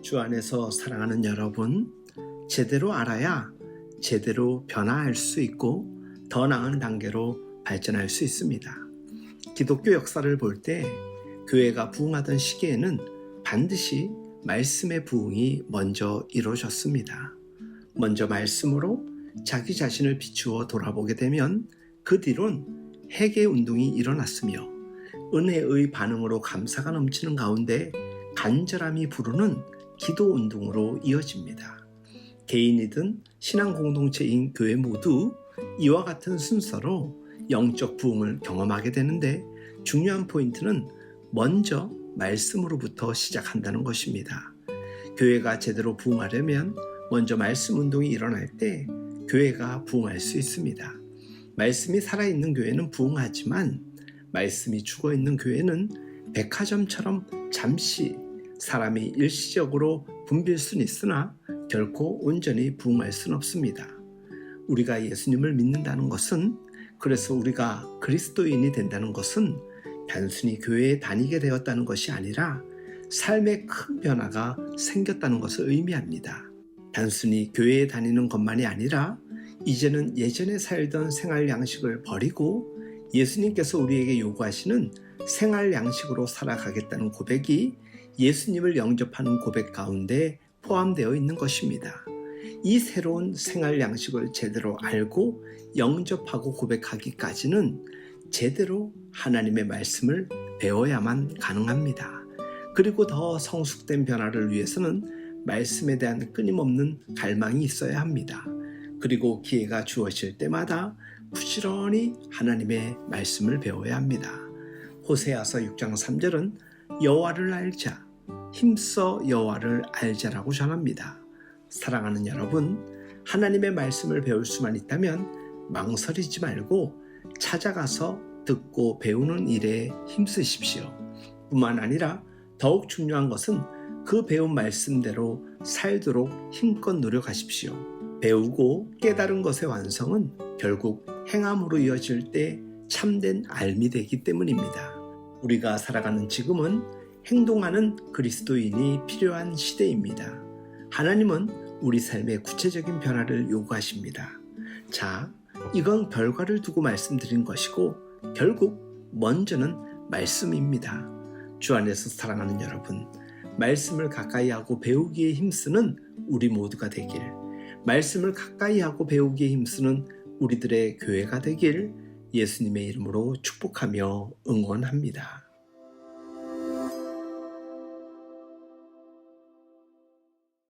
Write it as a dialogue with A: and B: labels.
A: 주 안에서 사랑하는 여러분, 제대로 알아야 제대로 변화할 수 있고 더 나은 단계로 발전할 수 있습니다. 기독교 역사를 볼 때 교회가 부흥하던 시기에는 반드시 말씀의 부흥이 먼저 이루어졌습니다. 먼저 말씀으로 자기 자신을 비추어 돌아보게 되면 그 뒤론 회개 운동이 일어났으며 은혜의 반응으로 감사가 넘치는 가운데 간절함이 부르는 기도 운동으로 이어집니다. 개인이든 신앙 공동체인 교회 모두 이와 같은 순서로 영적 부흥을 경험하게 되는데 중요한 포인트는 먼저 말씀으로부터 시작한다는 것입니다. 교회가 제대로 부흥하려면 먼저 말씀 운동이 일어날 때 교회가 부흥할 수 있습니다. 말씀이 살아있는 교회는 부흥하지만 말씀이 죽어있는 교회는 백화점처럼 잠시 사람이 일시적으로 붐빌 수는 있으나 결코 온전히 부흥할 수는 없습니다. 우리가 예수님을 믿는다는 것은, 그래서 우리가 그리스도인이 된다는 것은 단순히 교회에 다니게 되었다는 것이 아니라 삶의 큰 변화가 생겼다는 것을 의미합니다. 단순히 교회에 다니는 것만이 아니라 이제는 예전에 살던 생활 양식을 버리고 예수님께서 우리에게 요구하시는 생활 양식으로 살아가겠다는 고백이 예수님을 영접하는 고백 가운데 포함되어 있는 것입니다. 이 새로운 생활 양식을 제대로 알고 영접하고 고백하기까지는 제대로 하나님의 말씀을 배워야만 가능합니다. 그리고 더 성숙된 변화를 위해서는 말씀에 대한 끊임없는 갈망이 있어야 합니다. 그리고 기회가 주어질 때마다 부지런히 하나님의 말씀을 배워야 합니다. 호세아서 6장 3절은 여호와를 알자, 힘써 여호와를 알자라고 전합니다. 사랑하는 여러분, 하나님의 말씀을 배울 수만 있다면 망설이지 말고 찾아가서 듣고 배우는 일에 힘쓰십시오. 뿐만 아니라 더욱 중요한 것은 그 배운 말씀대로 살도록 힘껏 노력하십시오. 배우고 깨달은 것의 완성은 결국 행함으로 이어질 때 참된 알미 되기 때문입니다. 우리가 살아가는 지금은 행동하는 그리스도인이 필요한 시대입니다. 하나님은 우리 삶의 구체적인 변화를 요구하십니다. 자, 이건 결과를 두고 말씀드린 것이고 결국 먼저는 말씀입니다. 주 안에서 사랑하는 여러분, 말씀을 가까이 하고 배우기에 힘쓰는 우리 모두가 되길, 말씀을 가까이 하고 배우기에 힘쓰는 우리들의 교회가 되길 예수님의 이름으로 축복하며 응원합니다.